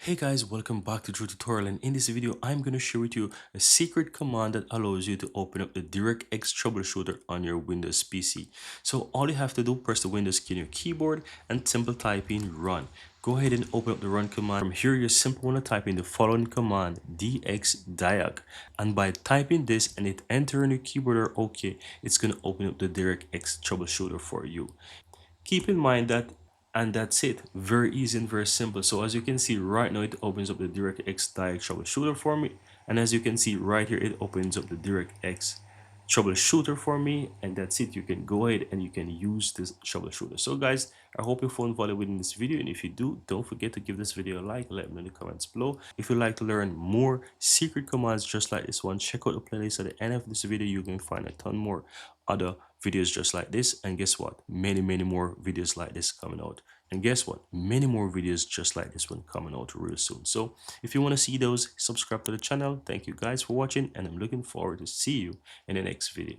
Hey guys, welcome back to True Tutorial, and in this video I'm going to share with you a secret command that allows you to open up the DirectX Troubleshooter on your Windows PC. So all you have to do, press the Windows key on your keyboard and simple type in run. Go ahead and open up the run command. From here you simply want to type in the following command, dxdiag, and by typing this and it enter on your keyboard or OK, it's going to open up the DirectX Troubleshooter for you. Keep in mind that, and that's it, very easy and very simple. So as you can see right now, it opens up the DirectX Diag Troubleshooter for me, and as you can see right here, it opens up the DirectX Troubleshooter for me, and that's it. You can go ahead and you can use this troubleshooter. So guys, I hope you found value within this video, and if you do, don't forget to give this video a like. Let me know in the comments below. If you'd like to learn more secret commands just like this one, check out the playlist at the end of this video. You can find a ton more other videos just like this, and guess what, many more videos like this coming out, and guess what, many more videos just like this one coming out real soon. So if you want to see those, subscribe to the channel. Thank you guys for watching, and I'm looking forward to see you in the next video.